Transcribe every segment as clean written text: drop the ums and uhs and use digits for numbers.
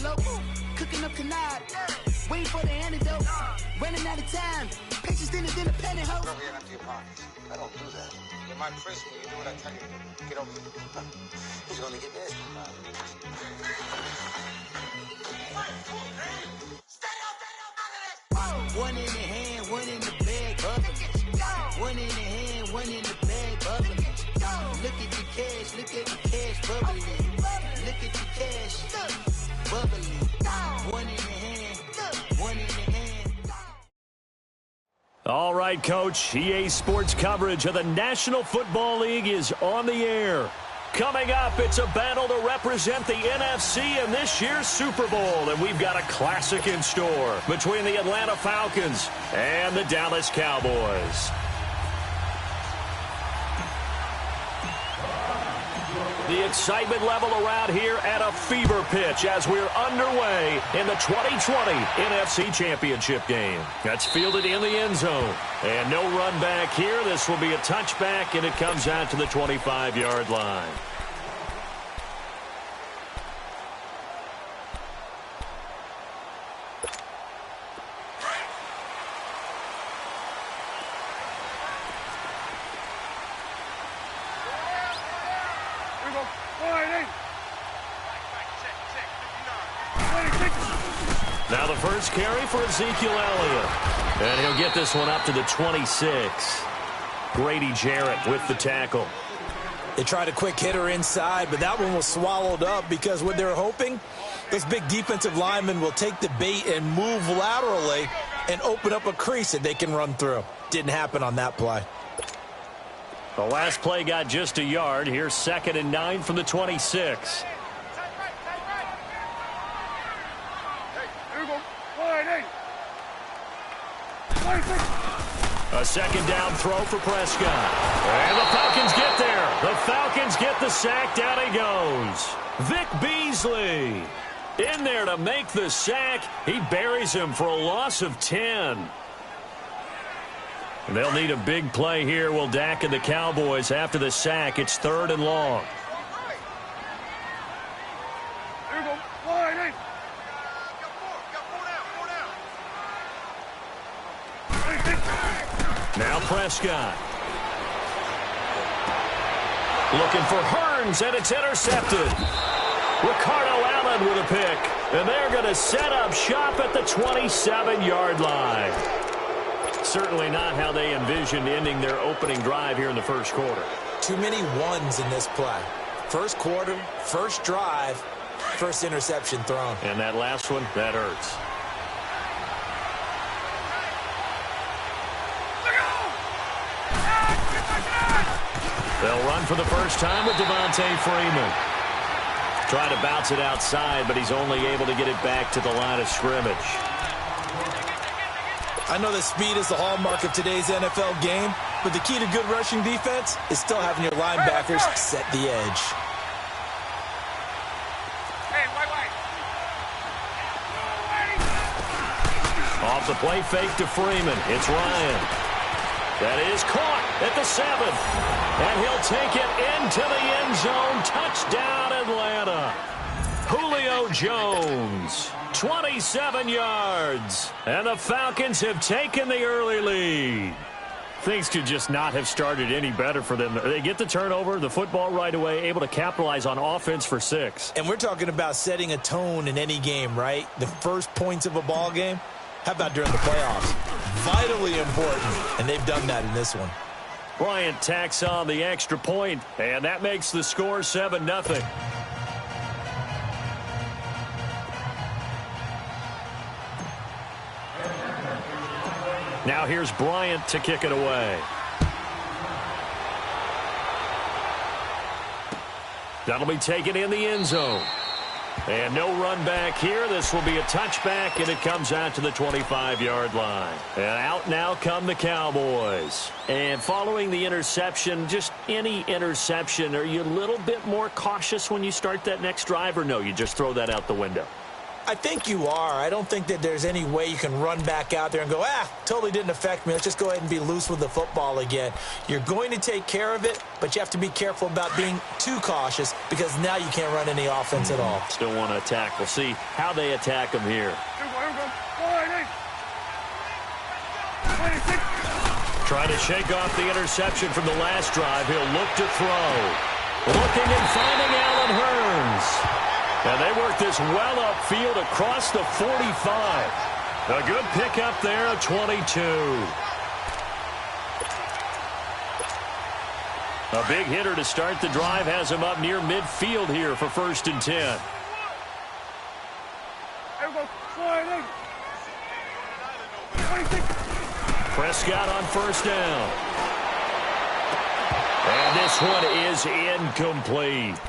envelope. Cooking up canard. Waiting for the antidote. Running out of time. Patience than a penny hoe. Go here and empty your pockets. I don't do that. You might press me. You do what I tell you. Get over here. He's going to get nasty. One in the hand, one in the bag, bubbling. One in the hand, one in the bag, bubbling. Look at the cash, bubbling. Look at the cash, bubbling. One in the hand, one in the hand. All right, Coach. EA Sports coverage of the National Football League is on the air. Coming up, it's a battle to represent the NFC in this year's Super Bowl, and we've got a classic in store between the Atlanta Falcons and the Dallas Cowboys. The excitement level around here at a fever pitch as we're underway in the 2020 NFC Championship game. That's fielded in the end zone. And no run back here. This will be a touchback, and it comes out to the 25-yard line. Now the first carry for Ezekiel Elliott. And he'll get this one up to the 26. Grady Jarrett with the tackle. They tried a quick hitter inside, but that one was swallowed up because what they're hoping, those big defensive linemen will take the bait and move laterally and open up a crease that they can run through. Didn't happen on that play. The last play got just a yard. Here's 2nd and 9 from the 26. A second down throw for Prescott. And the Falcons get there. The Falcons get the sack. Down he goes. Vic Beasley in there to make the sack. He buries him for a loss of 10. And they'll need a big play here. Will Dak and the Cowboys after the sack. It's 3rd and long. Now Prescott. Looking for Hearns, and it's intercepted. Ricardo Allen with a pick. And they're going to set up shop at the 27-yard line. Certainly not how they envisioned ending their opening drive here in the first quarter. Too many ones in this play. First quarter, first drive, first interception thrown. And that last one, that hurts. They'll run for the first time with Devontae Freeman. Trying to bounce it outside, but he's only able to get it back to the line of scrimmage. I know that speed is the hallmark of today's NFL game, but the key to good rushing defense is still having your linebackers set the edge. Off the play fake to Freeman. It's Ryan. That is caught at the 7. And he'll take it into the end zone. Touchdown, Atlanta. Julio Jones, 27 yards. And the Falcons have taken the early lead. Things could just not have started any better for them. They get the turnover, the football right away, able to capitalize on offense for 6. And we're talking about setting a tone in any game, right? The first points of a ball game. How about during the playoffs? Vitally important, and they've done that in this one. Bryant tacks on the extra point, and that makes the score 7-0. Now here's Bryant to kick it away. That'll be taken in the end zone. And no run back here. This will be a touchback, and it comes out to the 25-yard line. And out now come the Cowboys. And following the interception, just any interception, are you a little bit more cautious when you start that next drive, or no, you just throw that out the window? I think you are. I don't think that there's any way you can run back out there and go, totally didn't affect me. Let's just go ahead and be loose with the football again. You're going to take care of it, but you have to be careful about being too cautious because now you can't run any offense at all. Still want to attack. We'll see how they attack him here. Trying to shake off the interception from the last drive. He'll look to throw. Looking and finding Allen Hurns. And they work this well upfield across the 45. A good pickup there at 22. A big hitter to start the drive has him up near midfield here for 1st and 10. Prescott on 1st down. And this one is incomplete.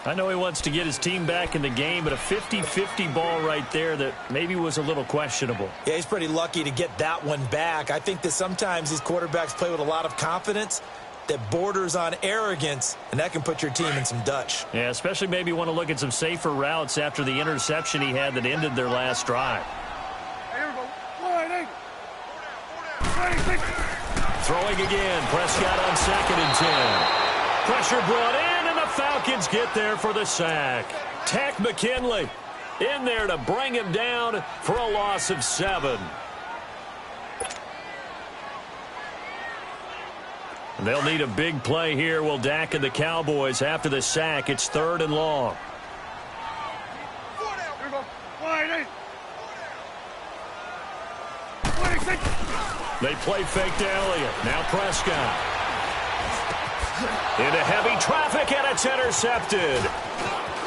I know he wants to get his team back in the game, but a 50-50 ball right there that maybe was a little questionable. Yeah, he's pretty lucky to get that one back. I think that sometimes these quarterbacks play with a lot of confidence that borders on arrogance, and that can put your team in some Dutch. Yeah, especially maybe want to look at some safer routes after the interception he had that ended their last drive. Throwing again, Prescott on 2nd and 10. Pressure brought in, and the Falcons get there for the sack. Tack McKinley in there to bring him down for a loss of 7. They'll need a big play here. Will Dak and the Cowboys after the sack. It's 3rd and long. They play fake to Elliott. Now Prescott. Into heavy traffic, and it's intercepted.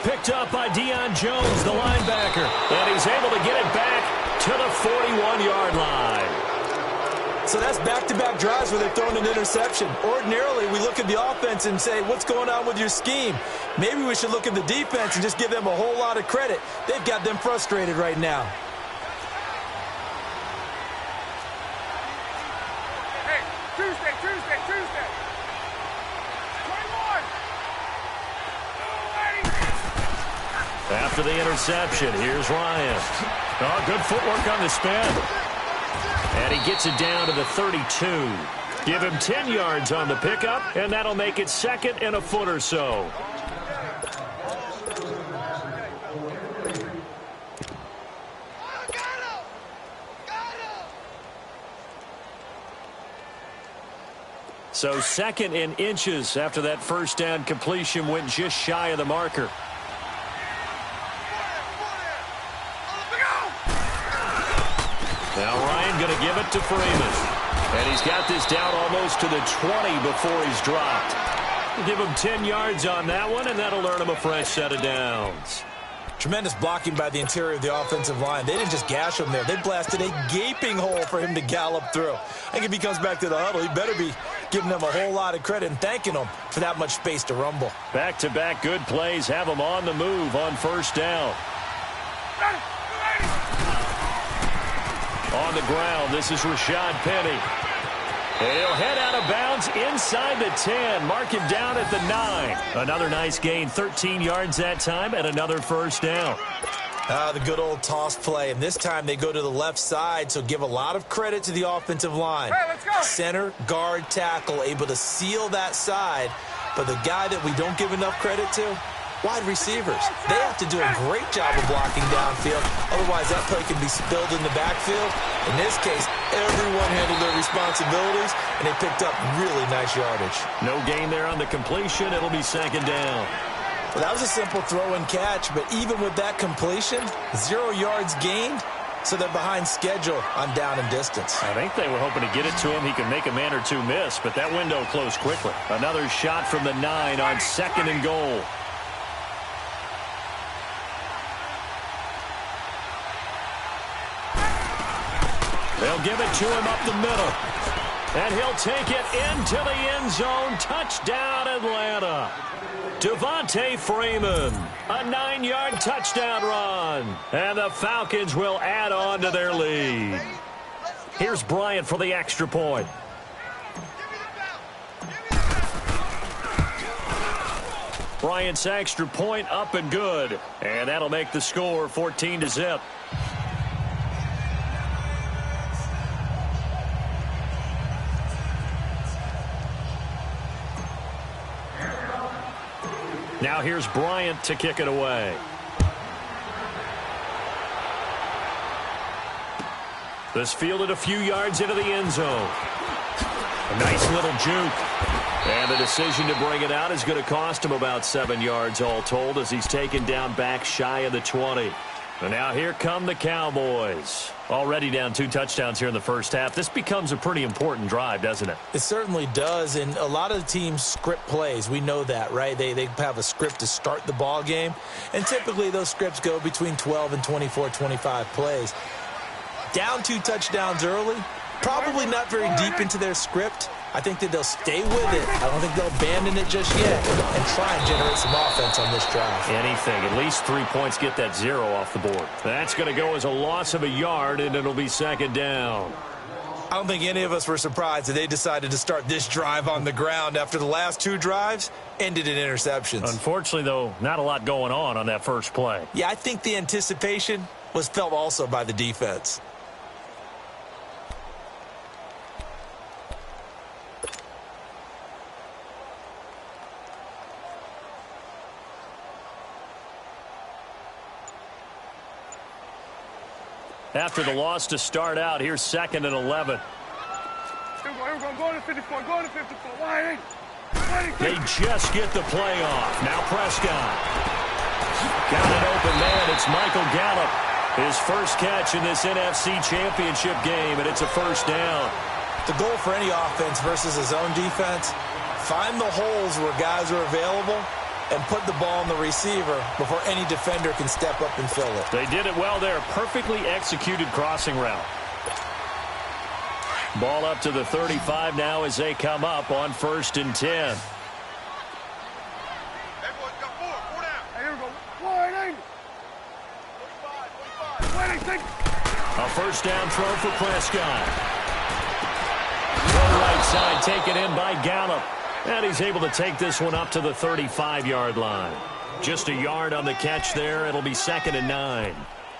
Picked up by Deion Jones, the linebacker. And he's able to get it back to the 41-yard line. So that's back-to-back drives where they've thrown an interception. Ordinarily, we look at the offense and say, what's going on with your scheme? Maybe we should look at the defense and just give them a whole lot of credit. They've got them frustrated right now. After the interception, here's Ryan. Oh, good footwork on the spin. And he gets it down to the 32. Give him 10 yards on the pickup, and that'll make it 2nd and a foot or so. So 2nd and inches after that 1st down completion went just shy of the marker. Now Ryan going to give it to Freeman. And he's got this down almost to the 20 before he's dropped. We'll give him 10 yards on that one, and that'll earn him a fresh set of downs. Tremendous blocking by the interior of the offensive line. They didn't just gash him there. They blasted a gaping hole for him to gallop through. I think if he comes back to the huddle, he better be giving them a whole lot of credit and thanking them for that much space to rumble. Back-to-back good plays have him on the move on 1st down. On the ground, this is Rashad Penny. He'll head out of bounds inside the 10. Mark him down at the 9. Another nice gain, 13 yards that time, and another 1st down. The good old toss play, and this time they go to the left side, so give a lot of credit to the offensive line. Hey, let's go. Center, guard, tackle, able to seal that side, but the guy that we don't give enough credit to, wide receivers. They have to do a great job of blocking downfield. Otherwise, that play can be spilled in the backfield. In this case, everyone handled their responsibilities, and they picked up really nice yardage. No gain there on the completion. It'll be 2nd down. Well, that was a simple throw and catch, but even with that completion, 0 yards gained, so they're behind schedule on down and distance. I think they were hoping to get it to him. He could make a man or two miss, but that window closed quickly. Another shot from the 9 on 2nd and goal. They'll give it to him up the middle. And he'll take it into the end zone. Touchdown, Atlanta. Devontae Freeman, a 9-yard touchdown run. And the Falcons will add on to their lead. Here's Bryant for the extra point. Bryant's extra point up and good. And that'll make the score 14-0. Now here's Bryant to kick it away. This fielded a few yards into the end zone. A nice little juke. And the decision to bring it out is going to cost him about 7 yards all told as he's taken down back shy of the 20. And now here come the Cowboys. Already down 2 touchdowns here in the first half. This becomes a pretty important drive, doesn't it? It certainly does, and a lot of the teams script plays. We know that, right? They have a script to start the ball game, and typically those scripts go between 12 and 24, 25 plays. Down 2 touchdowns early, probably not very deep into their script. I think that they'll stay with it. I don't think they'll abandon it just yet and try and generate some offense on this drive. Anything. At least 3 points, get that 0 off the board. That's going to go as a loss of a yard, and it'll be second down. I don't think any of us were surprised that they decided to start this drive on the ground after the last 2 drives ended in interceptions. Unfortunately, though, not a lot going on that first play. Yeah, I think the anticipation was felt also by the defense. After the loss to start out, here's 2nd and 11. They just get the play off. Now Prescott. Got an open man. It's Michael Gallup. His first catch in this NFC Championship game, and it's a first down. The goal for any offense versus his own defense, find the holes where guys are available and put the ball on the receiver before any defender can step up and fill it. They did it well there. Perfectly executed crossing route. Ball up to the 35 now as they come up on 1st and 10. A first down throw for Prescott. Go right side, taken in by Gallup. And he's able to take this one up to the 35-yard line. Just a yard on the catch there. It'll be 2nd and 9.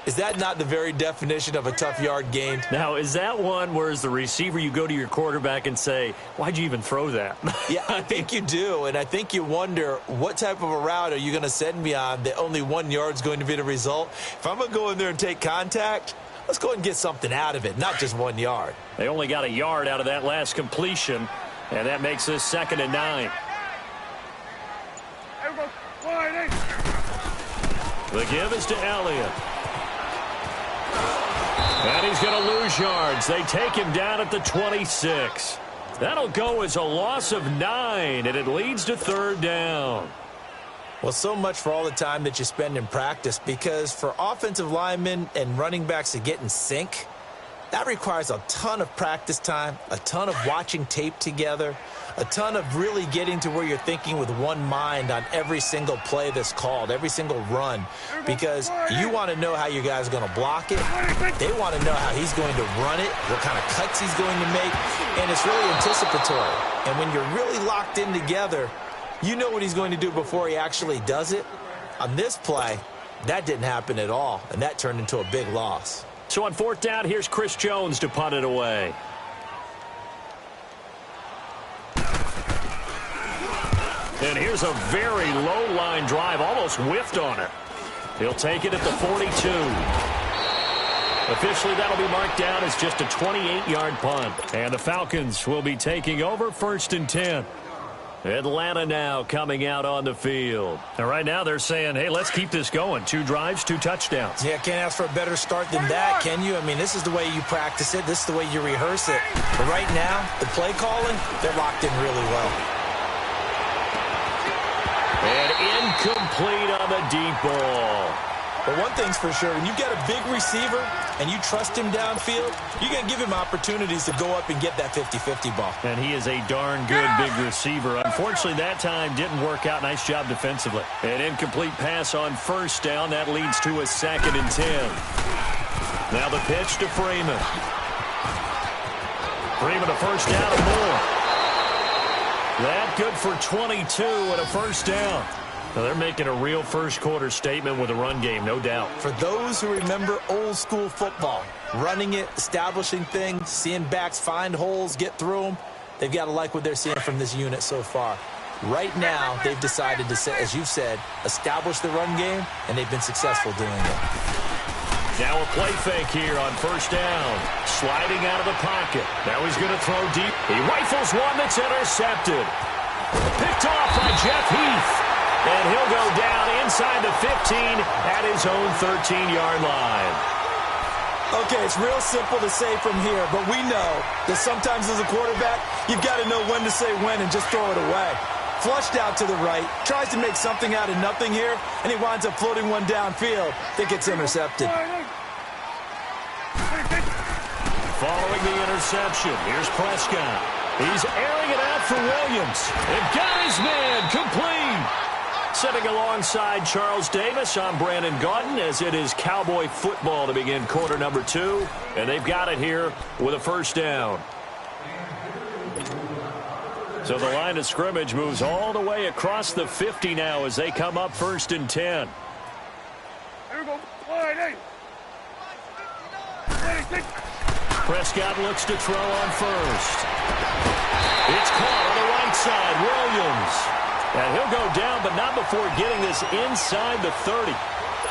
Is that not the very definition of a tough yard gained? Now, is that one where as the receiver you go to your quarterback and say, why'd you even throw that? Yeah, I think you do, and I think you wonder what type of a route are you going to send me on that only 1 yard's going to be the result? If I'm going to go in there and take contact, let's go ahead and get something out of it, not just 1 yard. They only got a yard out of that last completion. And that makes this 2nd and 9. The give is to Elliott. And he's going to lose yards. They take him down at the 26. That'll go as a loss of 9, and it leads to 3rd down. Well, so much for all the time that you spend in practice, because for offensive linemen and running backs to get in sync, that requires a ton of practice time, a ton of watching tape together, a ton of really getting to where you're thinking with one mind on every single play that's called, every single run, because you want to know how your guy's going to block it. They want to know how he's going to run it, what kind of cuts he's going to make, and it's really anticipatory. And when you're really locked in together, you know what he's going to do before he actually does it. On this play, that didn't happen at all, and that turned into a big loss. So on 4th down, here's Chris Jones to punt it away. And here's a very low line drive, almost whiffed on it. He'll take it at the 42. Officially, that'll be marked down as just a 28-yard punt. And the Falcons will be taking over 1st and 10. Atlanta now coming out on the field. And right now they're saying, hey, let's keep this going. 2 drives, 2 touchdowns. Yeah, can't ask for a better start than that, can you? I mean, this is the way you practice it. This is the way you rehearse it. But right now, the play calling, they're locked in really well. And incomplete on the deep ball. But one thing's for sure, when you've got a big receiver and you trust him downfield, you're going to give him opportunities to go up and get that 50-50 ball. And he is a darn good big receiver. Unfortunately, that time didn't work out. Nice job defensively. An incomplete pass on 1st down. That leads to a 2nd and 10. Now the pitch to Freeman. Freeman a first down and more. That good for 22 and a first down. Well, they're making a real first-quarter statement with a run game, no doubt. For those who remember old-school football, running it, establishing things, seeing backs find holes, get through them, they've got to like what they're seeing from this unit so far. Right now, they've decided to, as you've said, establish the run game, and they've been successful doing it. Now a play fake here on first down. Sliding out of the pocket. Now he's going to throw deep. He rifles one that's intercepted. Picked off by Jeff Heath. And he'll go down inside the 15 at his own 13-yard line. Okay, it's real simple to say from here, but we know that sometimes as a quarterback, you've got to know when to say when and just throw it away. Flushed out to the right, tries to make something out of nothing here, and he winds up floating one downfield that gets intercepted. Following the interception, here's Prescott. He's airing it out for Williams. And got his man complete. Sitting alongside Charles Davis, I'm Brandon Gaudin, as it is Cowboy football to begin quarter number 2. And they've got it here with a first down. So the line of scrimmage moves all the way across the 50 now as they come up 1st and 10. Prescott looks to throw on first. It's caught on the right side, Williams. And he'll go down, but not before getting this inside the 30.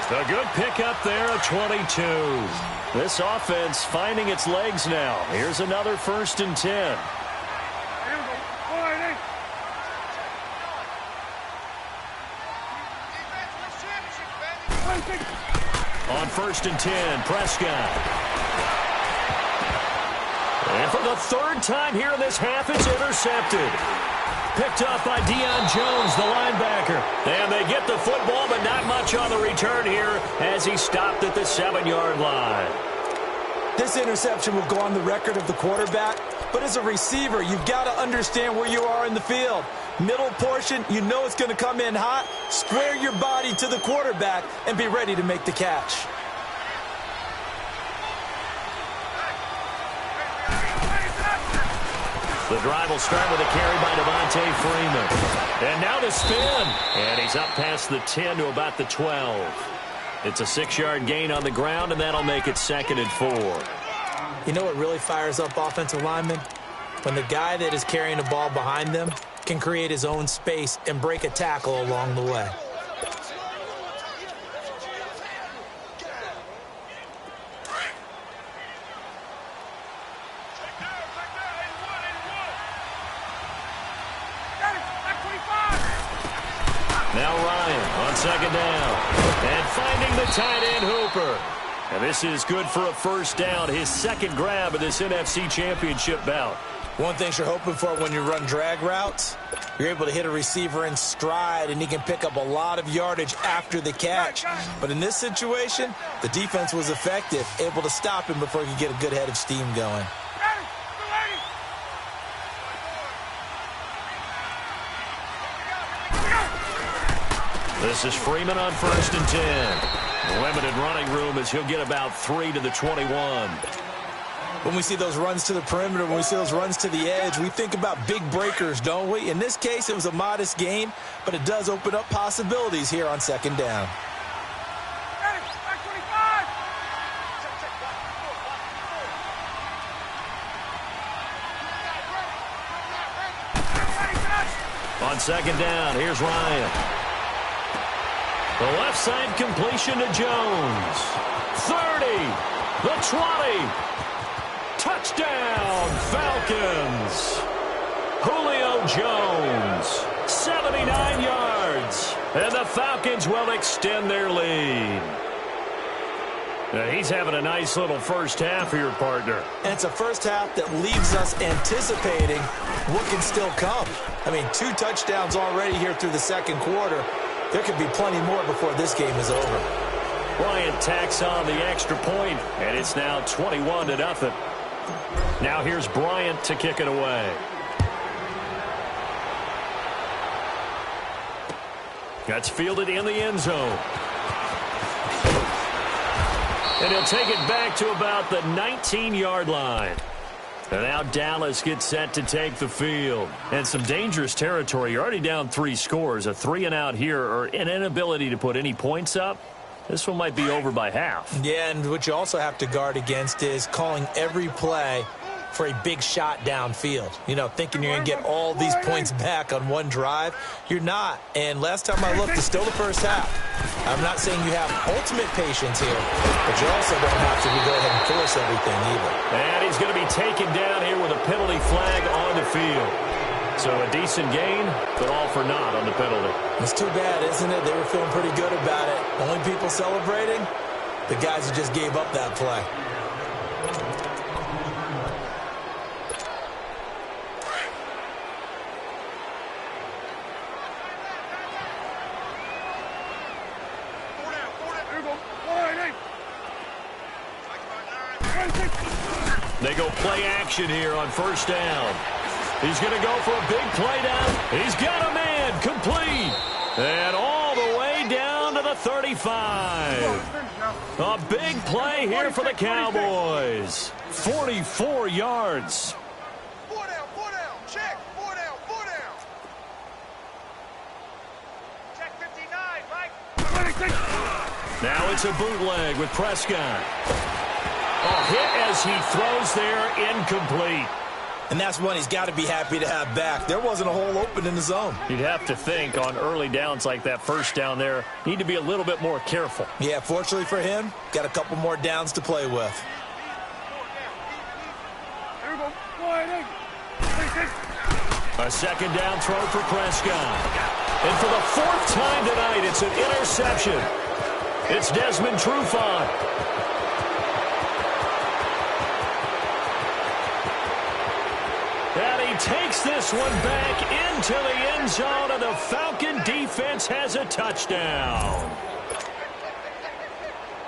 A good pickup there at 22. This offense finding its legs now. Here's another 1st and 10. On 1st and 10, Prescott. And for the 3rd time here in this half, it's intercepted. Picked up by Deion Jones, the linebacker. And they get the football, but not much on the return here as he stopped at the 7-yard line. This interception will go on the record of the quarterback, but as a receiver, you've got to understand where you are in the field. Middle portion, you know it's going to come in hot. Square your body to the quarterback and be ready to make the catch. The drive will start with a carry by Devontae Freeman. And now the spin. And he's up past the 10 to about the 12. It's a 6-yard gain on the ground, and that'll make it 2nd and 4. You know what really fires up offensive linemen? When the guy that is carrying the ball behind them can create his own space and break a tackle along the way. Now Ryan on 2nd down. And finding the tight end Hooper. And this is good for a 1st down, his 2nd grab of this NFC Championship bout. One thing you're hoping for when you run drag routes, you're able to hit a receiver in stride, and he can pick up a lot of yardage after the catch. But in this situation, the defense was effective, able to stop him before he could get a good head of steam going. This is Freeman on 1st and 10. Limited running room as he'll get about 3 to the 21. When we see those runs to the perimeter, when we see those runs to the edge, we think about big breakers, don't we? In this case, it was a modest gain, but it does open up possibilities here on 2nd down. On 2nd down, here's Ryan. The left side completion to Jones. 30, the 20. Touchdown, Falcons. Julio Jones, 79 yards. And the Falcons will extend their lead. Now he's having a nice little first half here, partner. And it's a first half that leaves us anticipating what can still come. I mean, 2 touchdowns already here through the 2nd quarter. There could be plenty more before this game is over. Bryant tacks on the extra point, and it's now 21-0. Now here's Bryant to kick it away. That's fielded in the end zone. And he'll take it back to about the 19-yard line. And now Dallas gets set to take the field. And some dangerous territory. You're already down 3 scores. A 3-and-out here or an inability to put any points up. This one might be over by half. Yeah, and what you also have to guard against is calling every play for a big shot downfield. You know, thinking you're going to get all these points back on one drive. You're not. And last time I looked, it's still the first half. I'm not saying you have ultimate patience here, but you also don't have to go ahead and force everything either. And he's going to be taken down here with a penalty flag on the field. So a decent gain, but all for naught on the penalty. It's too bad, isn't it? They were feeling pretty good about it. Only people celebrating, the guys who just gave up that play. They go play action here on first down. He's going to go for a big play down. He's got a man complete. And all the way down to the 35. A big play here for the Cowboys. 44 yards. 4 down, check. 4 down. Check 59, right? Now it's a bootleg with Prescott. A hit as he throws there, incomplete. And that's one he's got to be happy to have back. There wasn't a hole open in the zone. You'd have to think on early downs like that first down there, need to be a little bit more careful. Yeah, fortunately for him, got a couple more downs to play with. A second down throw for Prescott. And for the 4th time tonight, it's an interception. It's Desmond Trufant. And he takes this one back into the end zone, and the Falcon defense has a touchdown.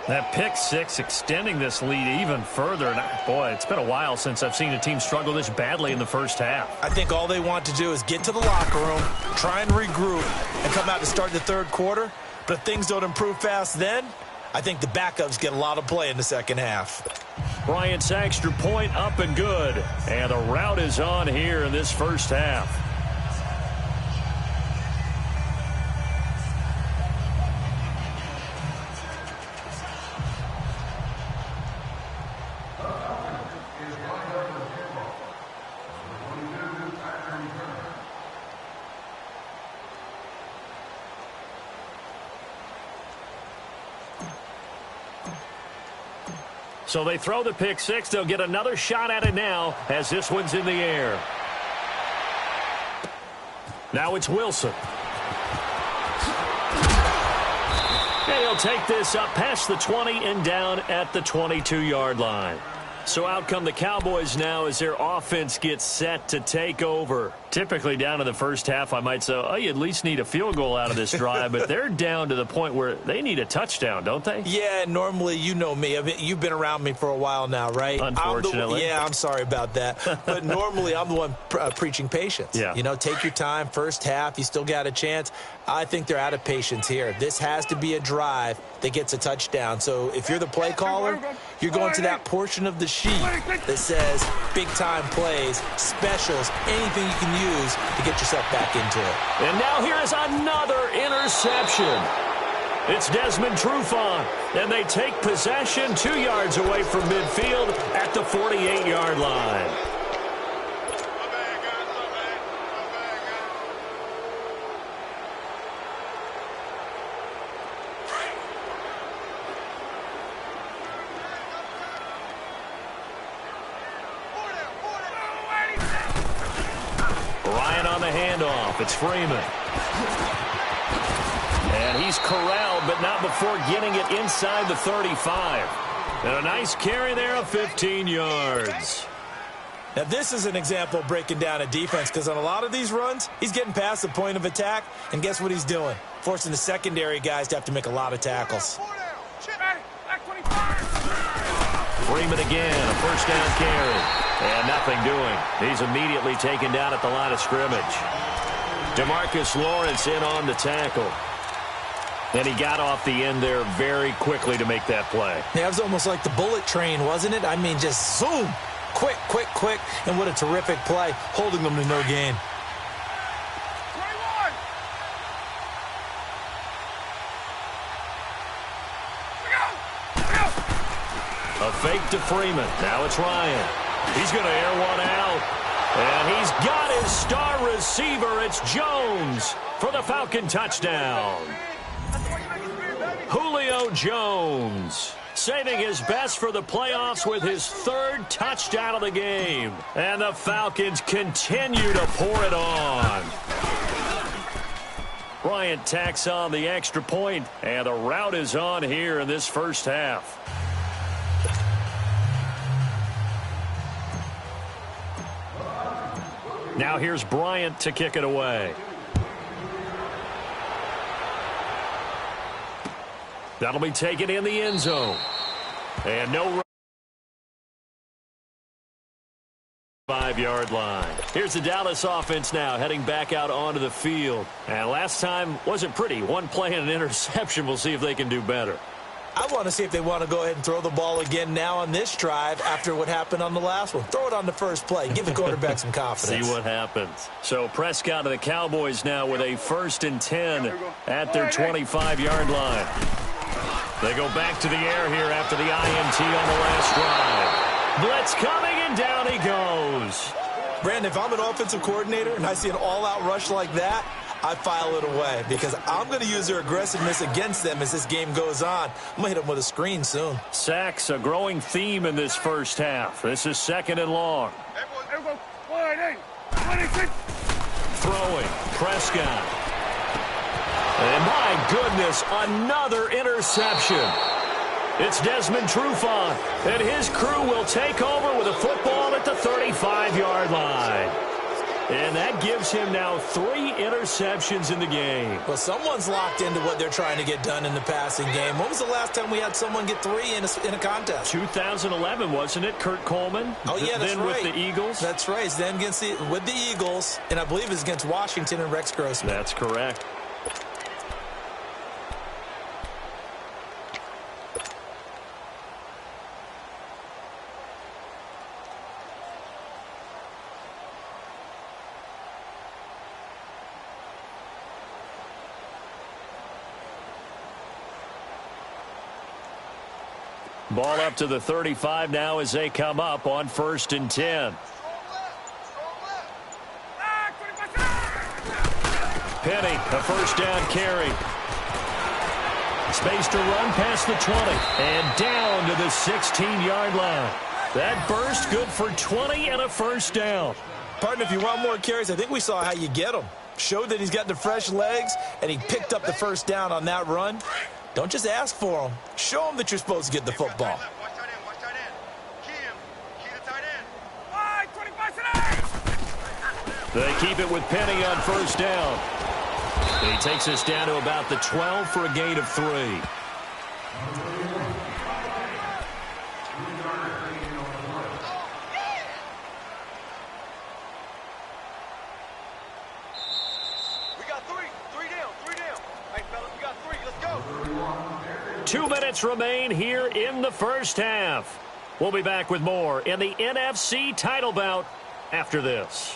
That pick six extending this lead even further. And boy, it's been a while since I've seen a team struggle this badly in the first half. I think all they want to do is get to the locker room, try and regroup, and come out to start the third quarter. But if things don't improve fast then, I think the backups get a lot of play in the second half. Bryant's extra point up and good. And the route is on here in this first half. So they throw the pick six. They'll get another shot at it now as this one's in the air. Now it's Wilson. And he'll take this up past the 20 and down at the 22-yard line. So out come the Cowboys now as their offense gets set to take over. Typically down in the first half, I might say, oh, you at least need a field goal out of this drive. But they're down to the point where they need a touchdown, don't they? Yeah, normally, you know me. I mean, you've been around me for a while now, right? Unfortunately. I'm sorry about that. But normally, I'm the one preaching patience. Yeah. You know, take your time. First half, you still got a chance. I think they're out of patience here. This has to be a drive that gets a touchdown. So if you're the play caller, you're going to that portion of the sheet that says big-time plays, specials, anything you can use to get yourself back into it. And now here is another interception. It's Desmond Trufant, and they take possession 2 yards away from midfield at the 48-yard line. It's Freeman. And he's corralled, but not before getting it inside the 35. And a nice carry there of 15 yards. Now, this is an example of breaking down a defense because on a lot of these runs, he's getting past the point of attack, and guess what he's doing? Forcing the secondary guys to have to make a lot of tackles. Freeman again, a first down carry. And nothing doing. He's immediately taken down at the line of scrimmage. DeMarcus Lawrence in on the tackle. And he got off the end there very quickly to make that play. Yeah, it was almost like the bullet train, wasn't it? I mean, just zoom. Quick, quick, quick, and what a terrific play, holding them to no gain. 21. A fake to Freeman. Now it's Ryan. He's going to air one out. And he's got his star receiver. It's Jones for the Falcon touchdown. Julio Jones saving his best for the playoffs with his third touchdown of the game. And the Falcons continue to pour it on. Bryant tacks on the extra point, and the rout is on here in this first half. Now here's Bryant to kick it away. That'll be taken in the end zone. And no 5-yard line. Here's the Dallas offense now heading back out onto the field. And last time wasn't pretty. One play and an interception. We'll see if they can do better. I want to see if they want to go ahead and throw the ball again now on this drive after what happened on the last one. Throw it on the first play. Give the quarterback some confidence. See what happens. So Prescott of the Cowboys now with a 1st and 10 at their 25-yard line. They go back to the air here after the INT on the last drive. Blitz coming, and down he goes. Brandon, if I'm an offensive coordinator and I see an all-out rush like that, I file it away because I'm going to use their aggressiveness against them as this game goes on. I'm going to hit them with a screen soon. Sacks, a growing theme in this first half. This is 2nd and long. Throwing, Prescott. And my goodness, another interception. It's Desmond Trufant, and his crew will take over with a football at the 35-yard line. And that gives him now 3 interceptions in the game. Well, someone's locked into what they're trying to get done in the passing game. When was the last time we had someone get 3 in a contest? 2011, wasn't it? Kurt Coleman? Oh, yeah, that's then right. With the Eagles? That's right. Then with the Eagles, and I believe it's against Washington and Rex Grossman. That's correct. Ball up to the 35 now as they come up on 1st and 10. Penny, a 1st down carry. Space to run past the 20 and down to the 16-yard line. That burst good for 20 and a 1st down. Partner, if you want more carries, I think we saw how you get them. Showed that he's got the fresh legs, and he picked up the 1st down on that run. Don't just ask for them. Show them that you're supposed to get the football. They keep it with Penny on 1st down. And he takes us down to about the 12 for a gain of 3. We got 3 down. Hey, fellas, we got 3. Let's go. 2 minutes remain here in the first half. We'll be back with more in the NFC title bout after this.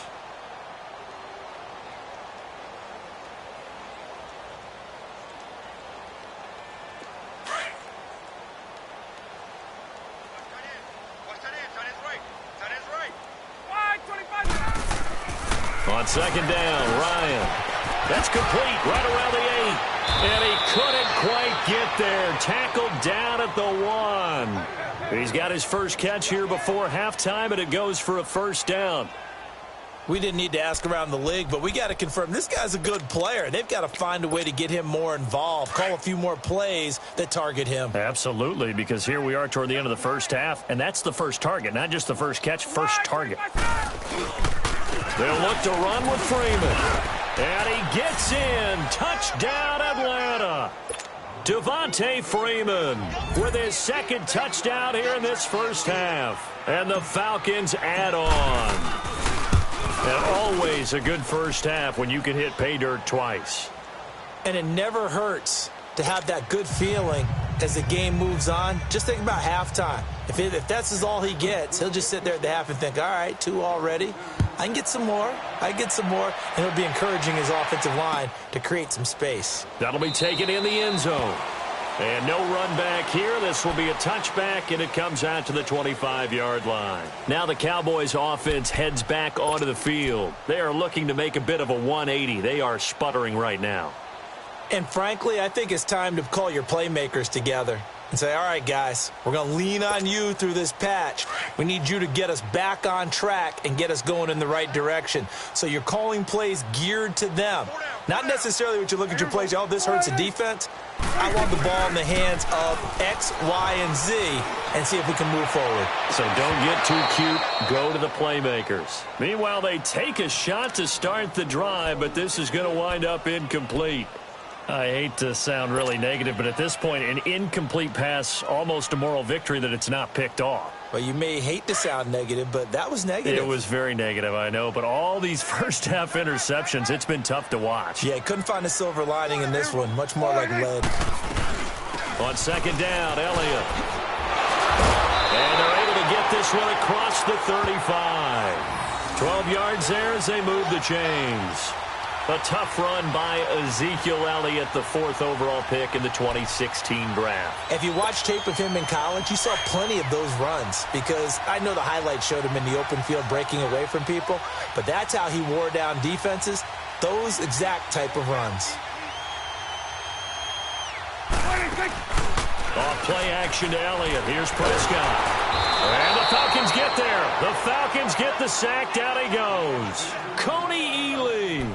On 2nd down, Ryan. That's complete right around the 8. And he couldn't quite get there. Tackled down at the 1. He's got his first catch here before halftime, and it goes for a 1st down. We didn't need to ask around the league, but we got to confirm this guy's a good player. They've got to find a way to get him more involved, call a few more plays that target him. Absolutely, because here we are toward the end of the first half, and that's the first target, not just the first catch, first target. They'll look to run with Freeman. And he gets in. Touchdown, Atlanta. Devontae Freeman with his 2nd touchdown here in this first half. And the Falcons add on. And always a good first half when you can hit pay dirt twice. And it never hurts to have that good feeling as the game moves on, just think about halftime. If that's all he gets, he'll just sit there at the half and think, all right, 2 already. I can get some more. And he'll be encouraging his offensive line to create some space. That'll be taken in the end zone. And no run back here. This will be a touchback, and it comes out to the 25-yard line. Now the Cowboys offense heads back onto the field. They are looking to make a bit of a 180. They are sputtering right now. And frankly, I think it's time to call your playmakers together and say, all right, guys, we're going to lean on you through this patch. We need you to get us back on track and get us going in the right direction. So you're calling plays geared to them. Not necessarily what you look at your plays, oh, this hurts the defense. I want the ball in the hands of X, Y, and Z and see if we can move forward. So don't get too cute. Go to the playmakers. Meanwhile, they take a shot to start the drive, but this is going to wind up incomplete. I hate to sound really negative, but at this point, an incomplete pass, almost a moral victory that it's not picked off. Well, you may hate to sound negative, but that was negative. It was very negative, I know, but all these first-half interceptions, it's been tough to watch. Yeah, couldn't find a silver lining in this one, much more like lead. On second down, Elliott. And they're able to get this one across the 35. 12 yards there as they move the chains. A tough run by Ezekiel Elliott, the 4th overall pick in the 2016 draft. If you watch tape of him in college, you saw plenty of those runs because I know the highlights showed him in the open field breaking away from people, but that's how he wore down defenses, those exact type of runs. Off play action to Elliott. Here's Prescott. And the Falcons get there. The Falcons get the sack. Down he goes. Coney Ely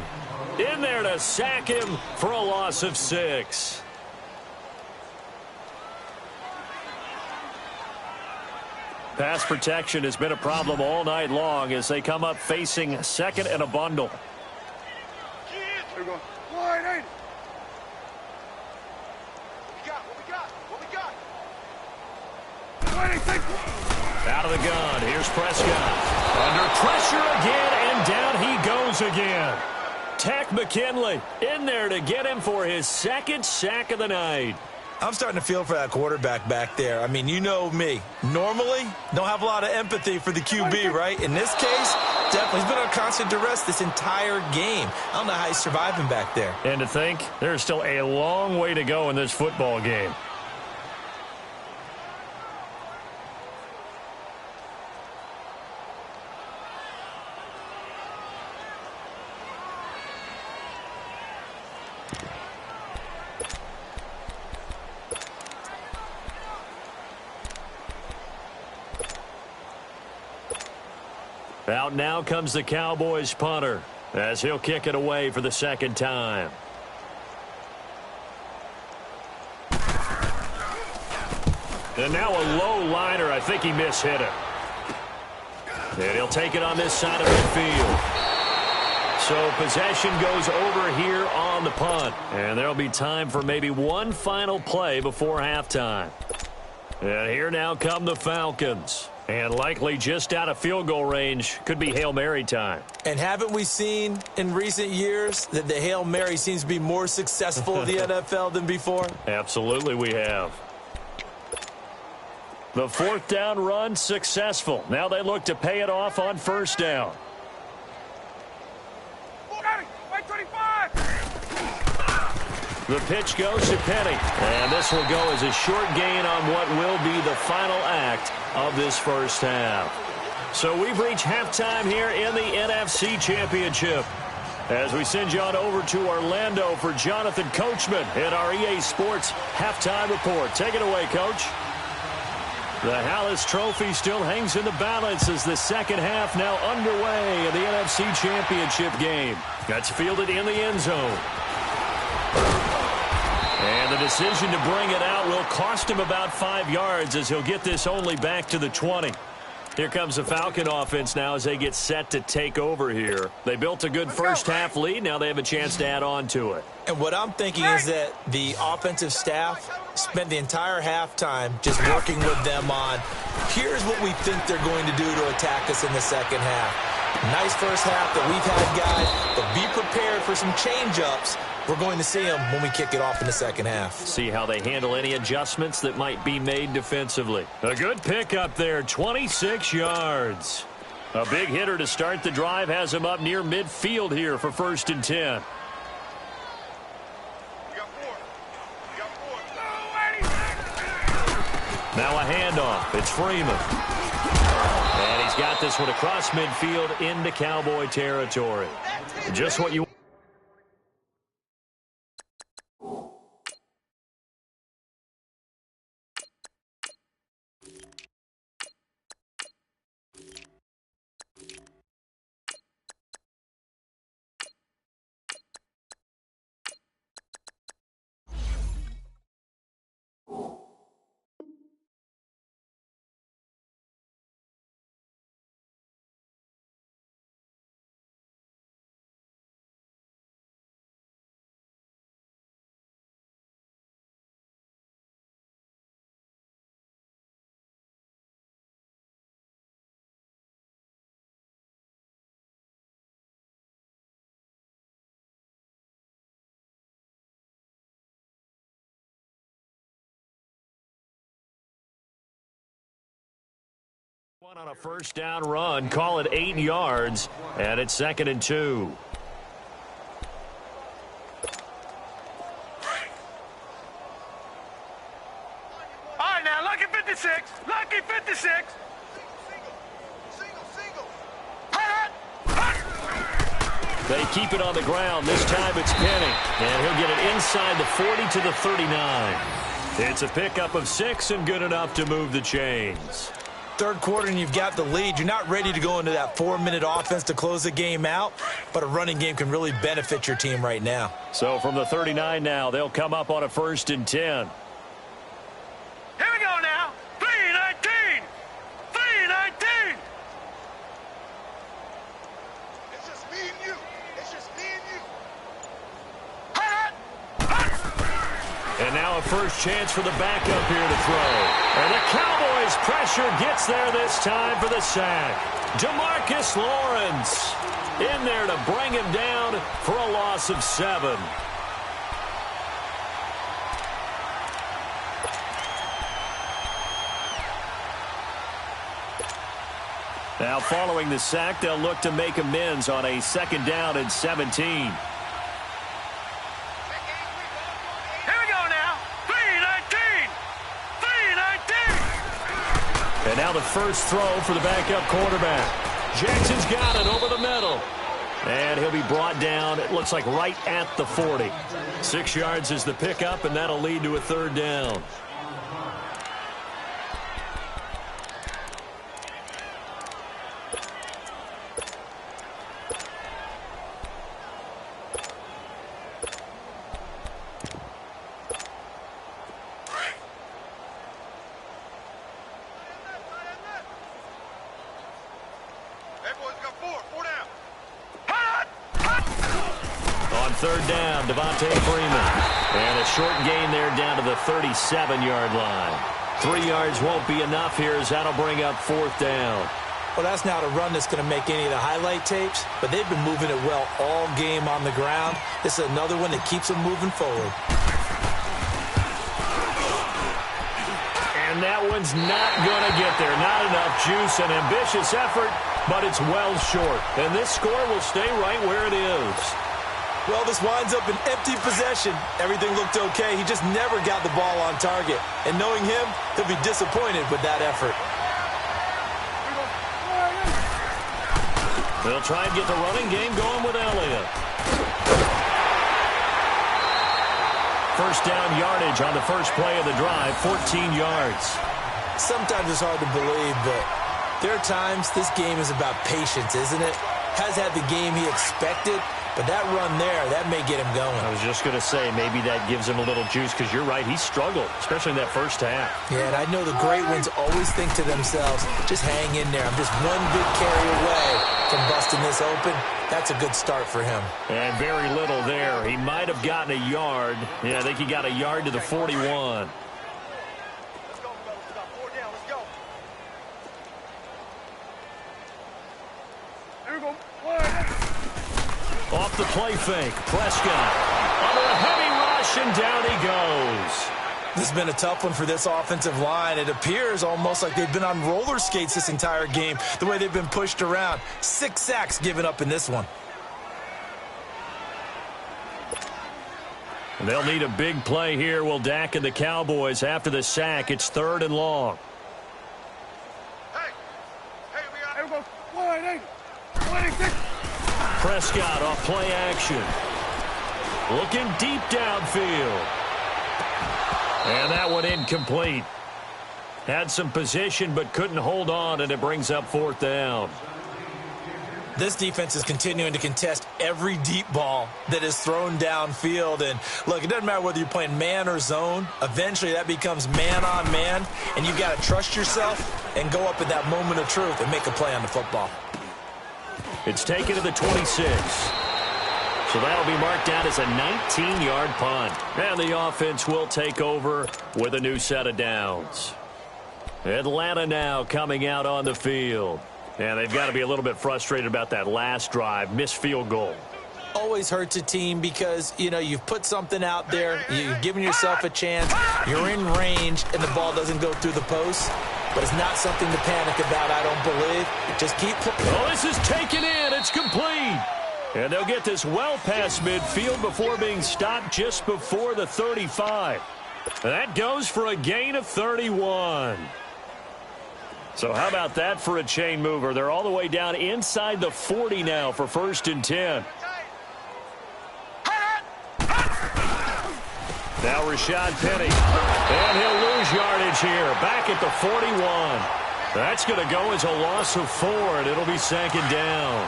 in there to sack him for a loss of 6. Pass protection has been a problem all night long as they come up facing second and a bundle. Here we go. Wide eight. What we got? Out of the gun. Here's Prescott. Under pressure again, and down he goes again. Tack McKinley in there to get him for his 2nd sack of the night. I'm starting to feel for that quarterback back there. I mean, you know me. Normally, don't have a lot of empathy for the QB, right? In this case, definitely he's been on constant duress this entire game. I don't know how he's surviving back there. And to think, there's still a long way to go in this football game. Out now comes the Cowboys punter as he'll kick it away for the 2nd time. And now a low liner. I think he mishit it. And he'll take it on this side of midfield. So possession goes over here on the punt. And there'll be time for maybe one final play before halftime. And here now come the Falcons. And likely just out of field goal range. Could be Hail Mary time. And haven't we seen in recent years that the Hail Mary seems to be more successful in the NFL than before? Absolutely we have. The 4th down run successful. Now they look to pay it off on 1st down. The pitch goes to Penny. And this will go as a short gain on what will be the final act of this 1st half. So we've reached halftime here in the NFC Championship. As we send you on over to Orlando for Jonathan Coachman in our EA Sports Halftime Report. Take it away, Coach. The Hallis Trophy still hangs in the balance as the 2nd half now underway in the NFC Championship game. That's fielded in the end zone. And the decision to bring it out will cost him about 5 yards as he'll get this only back to the 20. Here comes the Falcon offense now as they get set to take over here. They built a good 1st half lead. Now they have a chance to add on to it. And what I'm thinking is that the offensive staff spent the entire halftime just working with them on, here's what we think they're going to do to attack us in the 2nd half. Nice first half that we've had, guys, but be prepared for some change-ups. We're going to see them when we kick it off in the second half. See how they handle any adjustments that might be made defensively. A good pickup there, 26 yards. A big hitter to start the drive has him up near midfield here for 1st and 10. Now a handoff. It's Freeman. And he's got this one across midfield into Cowboy territory. Just what you... One on a first down run, call it 8 yards, and it's 2nd and 2. All right, now, lucky 56. Lucky 56. They keep it on the ground. This time it's Penny, and he'll get it inside the 40 to the 39. It's a pickup of 6 and good enough to move the chains. Third quarter and you've got the lead. You're not ready to go into that 4-minute offense to close the game out, but a running game can really benefit your team right now. So from the 39 now, they'll come up on a 1st and 10. Here we go now. 3-19. 3-19. It's just me and you. It's just me and you. And now a first chance for the backup here to throw. And the Cowboys' pressure gets there this time for the sack. DeMarcus Lawrence in there to bring him down for a loss of 7. Now following the sack, they'll look to make amends on a 2nd down and 17. And now the first throw for the backup quarterback. Jackson's got it over the middle. And he'll be brought down, it looks like right at the 40. 6 yards is the pickup, and that'll lead to a 3rd down. Freeman. And a short gain there down to the 37-yard line. 3 yards won't be enough here as that'll bring up 4th down. Well, that's not a run that's going to make any of the highlight tapes, but they've been moving it well all game on the ground. This is another one that keeps them moving forward. And that one's not going to get there. Not enough juice. An ambitious effort, but it's well short. And this score will stay right where it is. Well, this winds up an empty possession. Everything looked okay. He just never got the ball on target. And knowing him, he'll be disappointed with that effort. They'll try and get the running game going with Elliott. First down yardage on the first play of the drive, 14 yards. Sometimes it's hard to believe, but there are times this game is about patience, isn't it? Has had the game he expected, but that run there, that may get him going. I was just going to say, maybe that gives him a little juice, because you're right, he struggled, especially in that first half. Yeah, and I know the great ones always think to themselves, just hang in there. I'm just one big carry away from busting this open. That's a good start for him. And very little there. He might have gotten a yard. Yeah, I think he got a yard to the 41. Here Off the play fake, Prescott under a heavy rush, and down he goes. This has been a tough one for this offensive line. It appears almost like they've been on roller skates this entire game, the way they've been pushed around. 6 sacks given up in this one. They'll need a big play here. Will Dak and the Cowboys after the sack. It's 3rd and long. Prescott off play action. Looking deep downfield. And that one incomplete. Had some position but couldn't hold on, and it brings up 4th down. This defense is continuing to contest every deep ball that is thrown downfield. And, look, it doesn't matter whether you're playing man or zone. Eventually that becomes man-on-man, and you've got to trust yourself and go up at that moment of truth and make a play on the football. It's taken to the 26. So that'll be marked down as a 19-yard punt. And the offense will take over with a new set of downs. Atlanta now coming out on the field. And they've got to be a little bit frustrated about that last drive, missed field goal. Always hurts a team because, you know, you've put something out there, you've given yourself a chance, you're in range, and the ball doesn't go through the post. But it's not something to panic about, I don't believe. Just keep playing. Oh, this is taken in. It's complete. And they'll get this well past midfield before being stopped just before the 35. That goes for a gain of 31. So how about that for a chain mover? They're all the way down inside the 40 now for 1st and 10. Now Rashad Penny. And he'll lose yardage here. Back at the 41. That's going to go as a loss of 4, and it'll be 2nd down.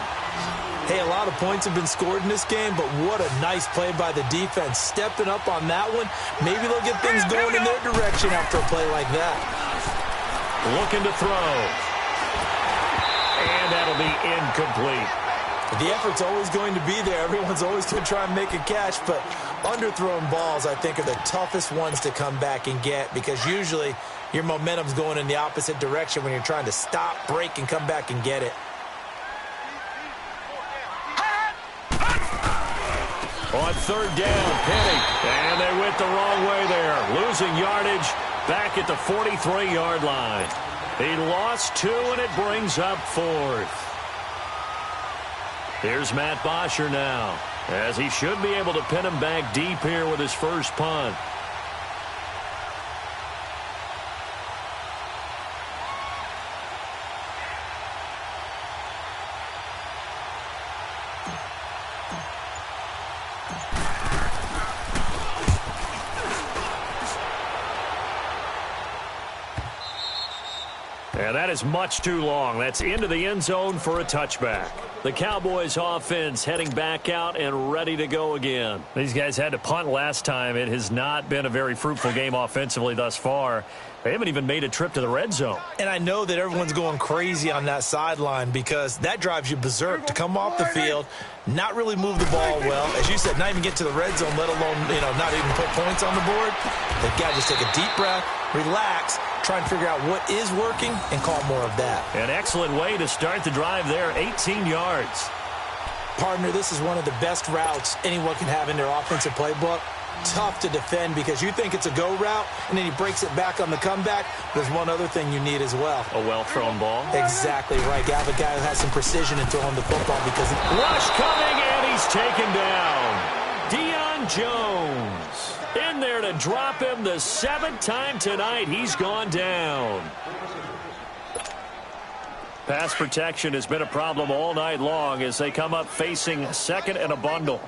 Hey, a lot of points have been scored in this game, but what a nice play by the defense. Stepping up on that one, maybe they'll get things going in their direction after a play like that. Looking to throw. And that'll be incomplete. The effort's always going to be there. Everyone's always going to try and make a catch, but underthrown balls, I think, are the toughest ones to come back and get because usually your momentum's going in the opposite direction when you're trying to stop, break, and come back and get it. On 3rd down, Penny. And they went the wrong way there. Losing yardage back at the 43-yard line. He lost 2, and it brings up 4th. Here's Matt Bosher now, as he should be able to pin him back deep here with his first punt. And that is much too long. That's into the end zone for a touchback. The Cowboys offense heading back out and ready to go again. These guys had to punt last time. It has not been a very fruitful game offensively thus far. They haven't even made a trip to the red zone. And I know that everyone's going crazy on that sideline because that drives you berserk to come off the field, not really move the ball well. As you said, not even get to the red zone, let alone, not even put points on the board. They've got to just take a deep breath, relax, try and figure out what is working and call more of that. An excellent way to start the drive there, 18 yards. Partner, this is one of the best routes anyone can have in their offensive playbook. Tough to defend because you think it's a go route, and then he breaks it back on the comeback. There's one other thing you need as well. A well-thrown ball. Exactly right. You have a guy who has some precision in throwing the football because... Rush coming, and he's taken down. Deion Jones in there to drop him the 7th time tonight. He's gone down. Pass protection has been a problem all night long as they come up facing 2nd and a bundle.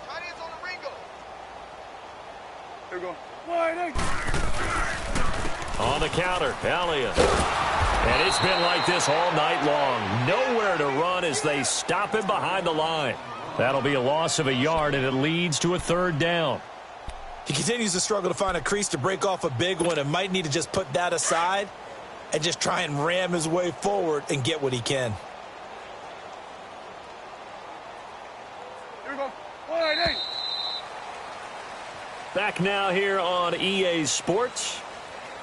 On the counter, Elliott. And it's been like this all night long. Nowhere to run as they stop him behind the line. That'll be a loss of a yard, and it leads to a 3rd down. He continues to struggle to find a crease to break off a big one and might need to just put that aside and just try and ram his way forward and get what he can. Here we go. 1-8. Back now here on EA Sports.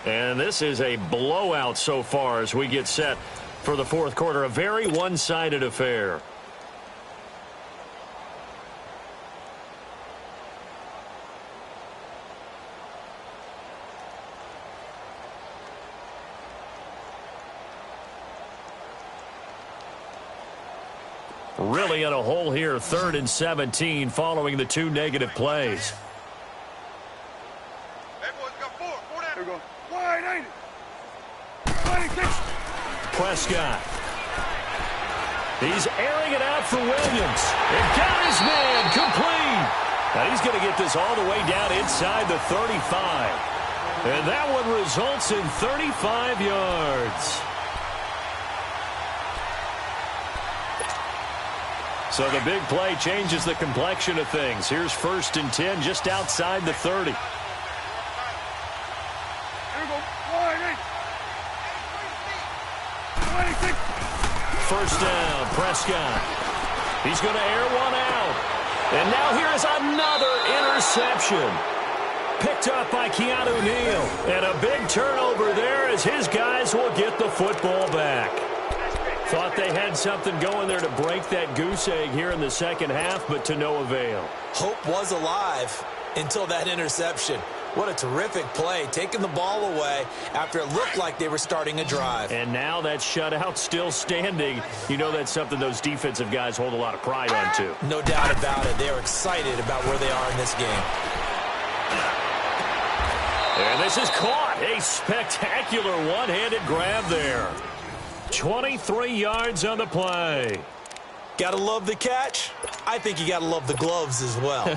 And this is a blowout so far as we get set for the 4th quarter. A very one-sided affair. Really in a hole here, 3rd and 17 following the 2 negative plays. Hey, boys, got 4. 4 down. Here we go. Wide, ain't it? Prescott. He's airing it out for Williams. And got his man complete. Now he's going to get this all the way down inside the 35. And that one results in 35 yards. So the big play changes the complexion of things. Here's 1st and 10 just outside the 30. Here we go. Wide, 26. 1st down, Prescott. He's going to air one out. And now here is another interception. Picked up by Keanu Neal. And a big turnover there as his guys will get the football back. Thought they had something going there to break that goose egg here in the second half, but to no avail. Hope was alive until that interception. What a terrific play, taking the ball away after it looked like they were starting a drive. And now that shutout still standing. You know that's something those defensive guys hold a lot of pride on, too. No doubt about it. They're excited about where they are in this game. And this is caught. A spectacular one-handed grab there. 23 yards on the play. Gotta love the catch. I think you gotta love the gloves as well.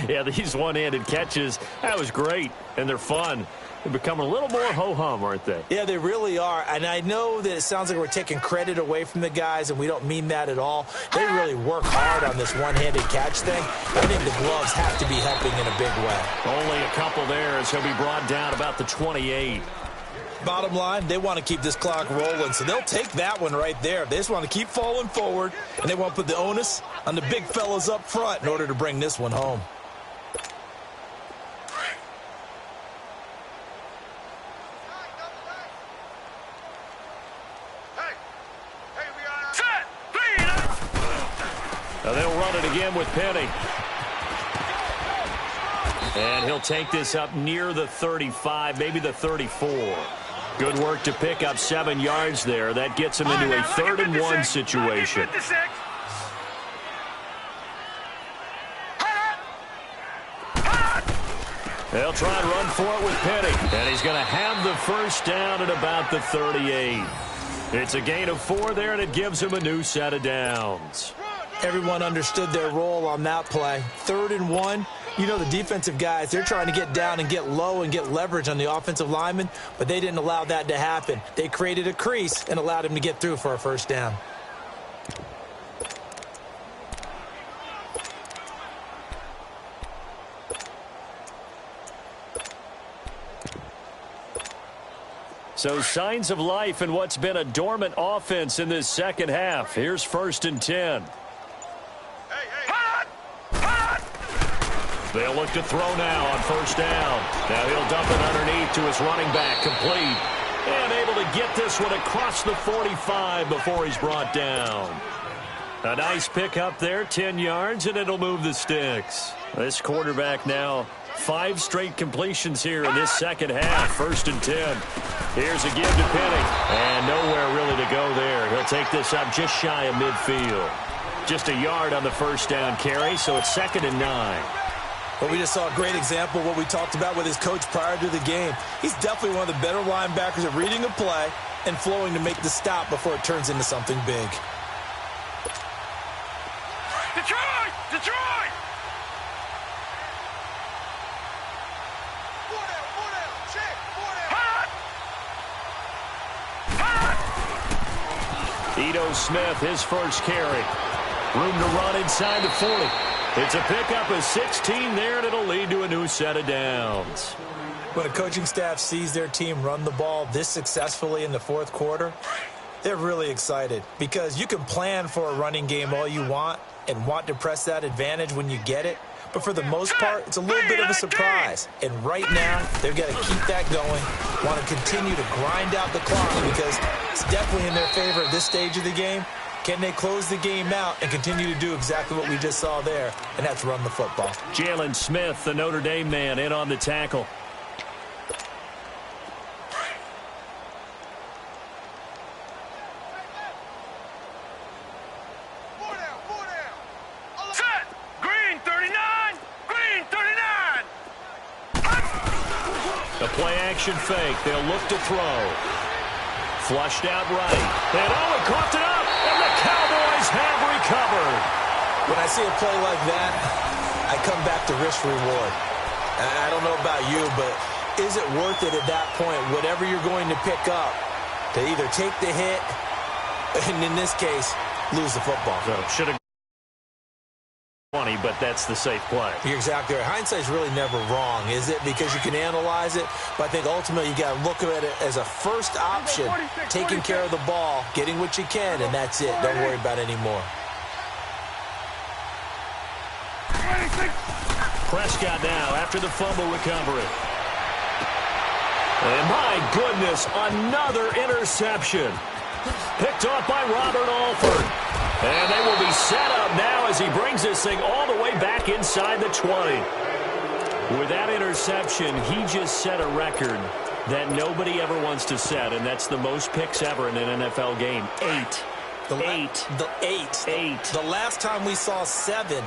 Yeah, these one-handed catches, that was great, and they're fun. They're becoming a little more ho-hum, aren't they? Yeah, they really are. And I know that it sounds like we're taking credit away from the guys, and we don't mean that at all. They really work hard on this one-handed catch thing. I think the gloves have to be helping in a big way. Only a couple there, so he'll be brought down about the 28. Bottom line, they want to keep this clock rolling, so they'll take that one right there. They just want to keep falling forward, and they want to put the onus on the big fellas up front in order to bring this one home. Now they'll run it again with Penny. And he'll take this up near the 35, maybe the 34. Good work to pick up 7 yards there. That gets him into a 3rd and 1 situation. They'll try and run for it with Penny. And he's going to have the 1st down at about the 38. It's a gain of 4 there, and it gives him a new set of downs. Everyone understood their role on that play. 3rd and 1. You know, the defensive guys, they're trying to get down and get low and get leverage on the offensive lineman, but they didn't allow that to happen. They created a crease and allowed him to get through for a 1st down. So signs of life in what's been a dormant offense in this second half. Here's 1st and 10. They'll look to throw now on 1st down. Now he'll dump it underneath to his running back, complete. And able to get this one across the 45 before he's brought down. A nice pick up there, 10 yards, and it'll move the sticks. This quarterback now 5 straight completions here in this second half. 1st and 10. Here's a give to Penny. And nowhere really to go there. He'll take this up just shy of midfield. Just a yard on the 1st down carry, so it's 2nd and 9. Well, we just saw a great example of what we talked about with his coach prior to the game. He's definitely one of the better linebackers at reading a play and flowing to make the stop before it turns into something big. Detroit! Detroit! 4 down, check, 4 down. Ito Smith, his 1st carry. Room to run inside the 40. It's a pickup of 16 there, and it'll lead to a new set of downs. When a coaching staff sees their team run the ball this successfully in the 4th quarter, they're really excited because you can plan for a running game all you want and want to press that advantage when you get it. But for the most part, it's a little bit of a surprise. And right now, they've got to keep that going, want to continue to grind out the clock because it's definitely in their favor at this stage of the game. Can they close the game out and continue to do exactly what we just saw there, and that's run the football? Jalen Smith, the Notre Dame man, in on the tackle. Play-action fake. They'll look to throw. Flushed out right. And he coughed it up. And the Cowboys have recovered. When I see a play like that, I come back to risk-reward. I don't know about you, but is it worth it at that point, whatever you're going to pick up, to either take the hit, and in this case, lose the football? So should have 20, but that's the safe play. You're exactly right. Hindsight's really never wrong, is it? Because you can analyze it, but I think ultimately you got to look at it as a first option, taking care of the ball, getting what you can, and that's it. Don't worry about it anymore. Prescott now after the fumble recovery. And my goodness, another interception. Picked off by Robert Alford. And they will be set up now as he brings this thing all the way back inside the 20. With that interception, he just set a record that nobody ever wants to set, and that's the most picks ever in an NFL game. 8. Eight. The last time we saw 7,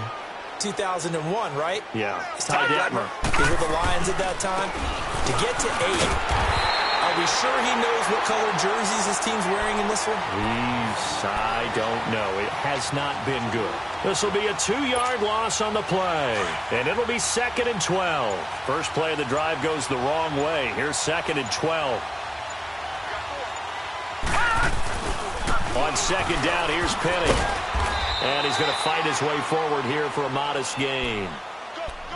2001, right? Yeah. Ty Detmer. He was with the Lions at that time. To get to 8, are we sure he knows what color jerseys his team's wearing in this one? I don't know. It has not been good. This will be a 2-yard loss on the play, and it'll be 2nd and 12. First play of the drive goes the wrong way. Here's 2nd and 12. On 2nd down, here's Penny. And he's going to fight his way forward here for a modest gain.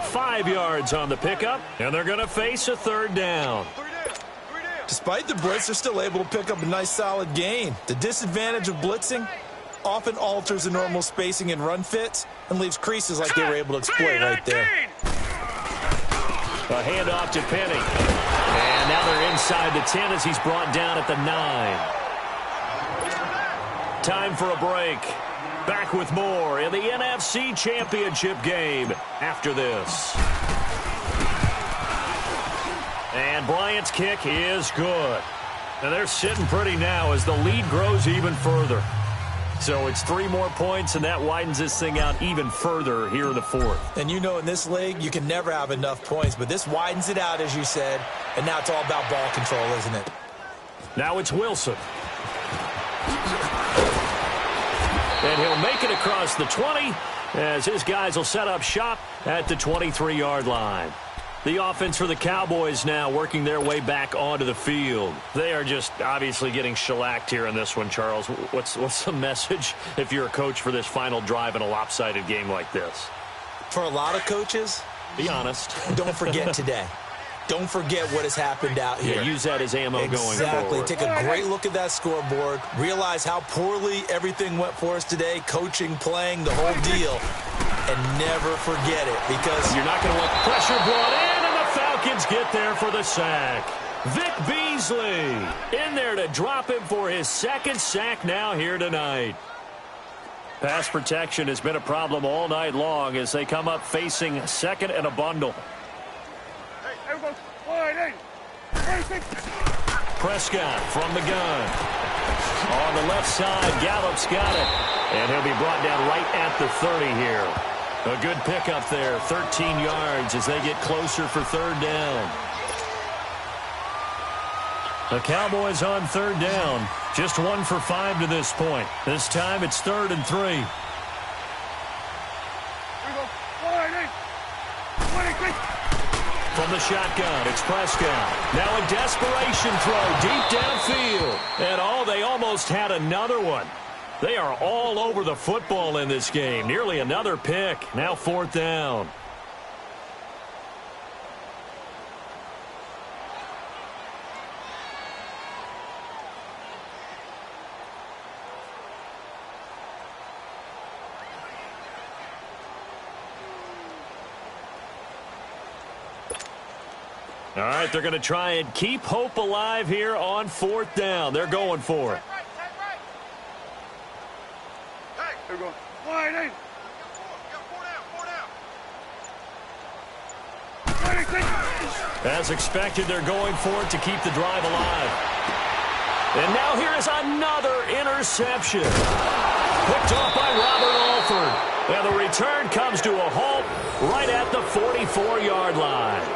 5 yards on the pickup, and they're going to face a 3rd down. Despite the blitz, they're still able to pick up a nice, solid gain. The disadvantage of blitzing often alters the normal spacing and run fits and leaves creases like they were able to exploit right there. A handoff to Penny. And now they're inside the 10 as he's brought down at the 9. Time for a break. Back with more in the NFC Championship game after this. And Bryant's kick is good. And they're sitting pretty now as the lead grows even further. So it's 3 more points, and that widens this thing out even further here in the 4th. And you know in this league, you can never have enough points, but this widens it out, as you said, and now it's all about ball control, isn't it? Now it's Wilson. And he'll make it across the 20 as his guys will set up shop at the 23-yard line. The offense for the Cowboys now working their way back onto the field. They are just obviously getting shellacked here in this one, Charles. What's the message if you're a coach for this final drive in a lopsided game like this? For a lot of coaches, be honest. Don't forget today. Don't forget what has happened out here. Yeah, use that as ammo going forward. Exactly. Take a great look at that scoreboard. Realize how poorly everything went for us today. Coaching, playing, the whole deal. And never forget it, because you're not going to let pressure brought in, and the Falcons get there for the sack. Vic Beasley in there to drop him for his 2nd sack now here tonight. Pass protection has been a problem all night long as they come up facing 2nd and a bundle. Prescott from the gun. On the left side, Gallup's got it. And he'll be brought down right at the 30 here. A good pickup there, 13 yards as they get closer for 3rd down. The Cowboys on 3rd down. Just 1 for 5 to this point. This time it's 3rd and 3. From the shotgun, it's Prescott. Now a desperation throw deep downfield. And they almost had another one. They are all over the football in this game. Nearly another pick. Now 4th down. All right, they're going to try and keep hope alive here on 4th down. They're going for it. They're going wide in. As expected, they're going for it to keep the drive alive. And now here is another interception. Picked off by Robert Alford. And the return comes to a halt right at the 44-yard line.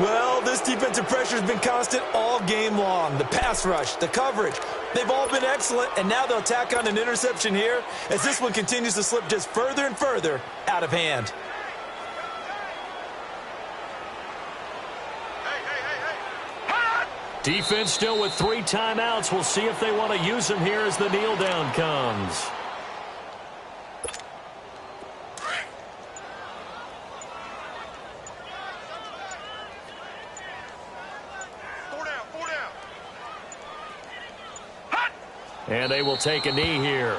Well, this defensive pressure has been constant all game long. The pass rush, the coverage, they've all been excellent, and now they'll tack on an interception here as this one continues to slip just further and further out of hand. Defense still with 3 timeouts. We'll see if they want to use them here as the kneel down comes. Four down. And they will take a knee here.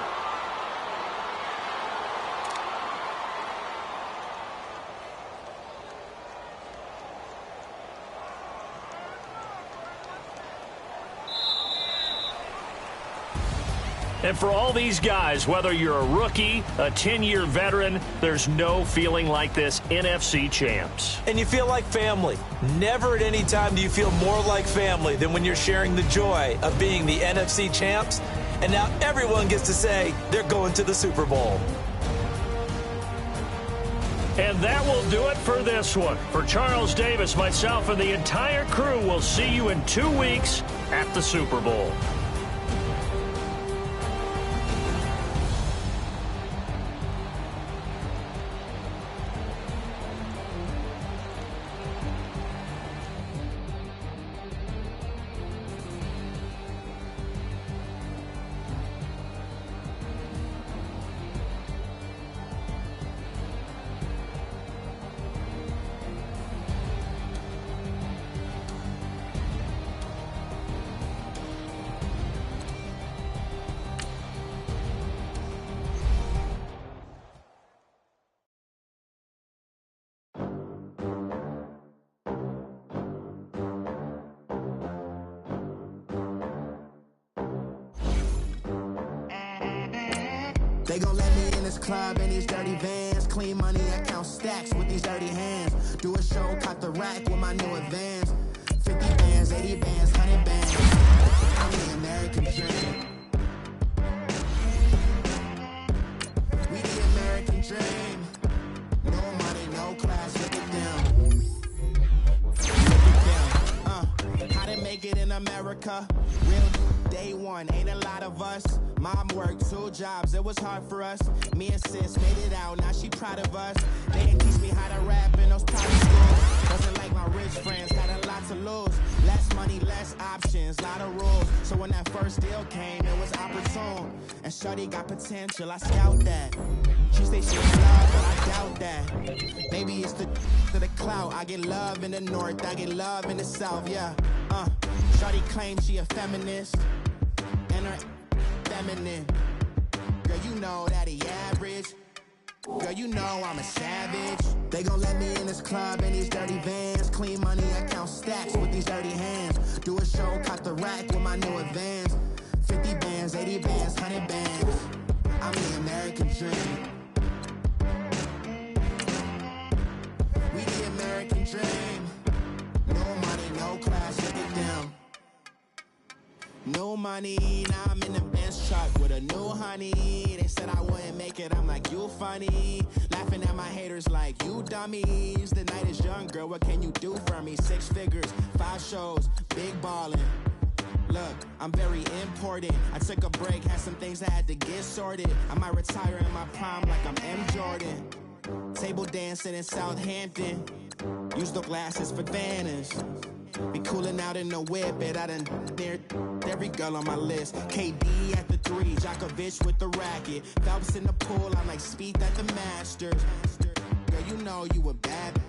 And for all these guys, whether you're a rookie, a 10-year veteran, there's no feeling like this NFC champs. And you feel like family. Never at any time do you feel more like family than when you're sharing the joy of being the NFC champs. And now everyone gets to say they're going to the Super Bowl. And that will do it for this one. For Charles Davis, myself, and the entire crew, we'll see you in 2 weeks at the Super Bowl. They gon' let me in this club in these dirty vans. Clean money, I count stacks with these dirty hands. Do a show, caught the rack with my new advance. 50 bands, 80 bands, 100 bands. I'm the American dream. We the American dream. No money, no class, look at them. Look at them. How to make it in America? Real day one, ain't a lot of us. Mom worked 2 jobs, it was hard for us. Me and sis made it out, now she proud of us. They didn't teach me how to rap in those private schools. Wasn't like my rich friends, had a lot to lose. Less money, less options, lot of rules. So when that first deal came, it was opportune. And shorty got potential, I scout that. She say she in love, but I doubt that. Maybe it's the clout. I get love in the north, I get love in the south, yeah. Shorty claims she a feminist. And her feminine. Girl, you know that he average. Girl, you know I'm a savage. They gon' let me in this club in these dirty vans. Clean money, I count stacks with these dirty hands. Do a show, caught the rack with my new advance. 50 bands, 80 bands, 100 bands. I'm the American dream. We the American dream. No money, no class, look at them. No money, now I'm in the Benz truck with a new honey. They said I wouldn't make it, I'm like, you funny. Laughing at my haters like, you dummies. The night is young, girl, what can you do for me? 6 figures, 5 shows, big ballin'. Look, I'm very important. I took a break, had some things I had to get sorted. I might retire in my prime like I'm M. Jordan. Table dancing in Southampton. Use the glasses for banners. Be cooling out in the whip, and I done near every girl on my list. KD at the 3, Djokovic with the racket. Phelps in the pool, I'm like Speed at the Masters. Girl, you know you a bad.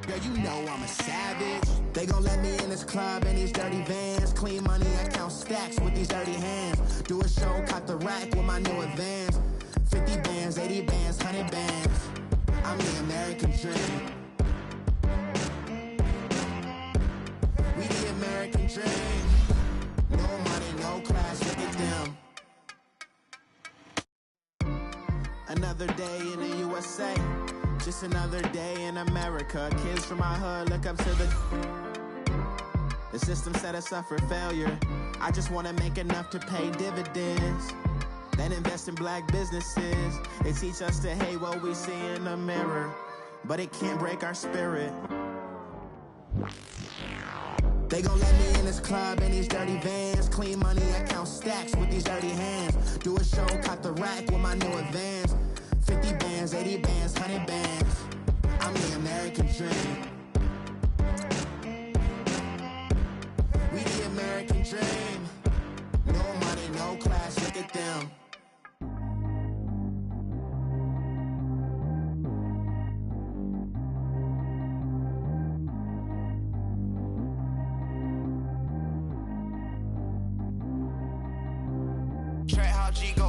Girl, you know I'm a savage. They gon' let me in this club in these dirty vans. Clean money, I count stacks with these dirty hands. Do a show, caught the rack with my new advance. 50 bands, 80 bands, 100 bands. I'm the American dream. We the American dream. No money, no class, look at them. Another day in the USA. Just another day in America. Kids from my hood look up to the system set us up for failure. I just want to make enough to pay dividends. Then invest in black businesses. They teach us to hate what we see in the mirror, but it can't break our spirit. They gon' let me in this club in these dirty vans. Clean money, I count stacks with these dirty hands. Do a show, cop the rack with my new advance. 50 bands, 80 bands, 100 bands. I'm the American dream. We the American dream. No money, no class, look at them. Trey, how G go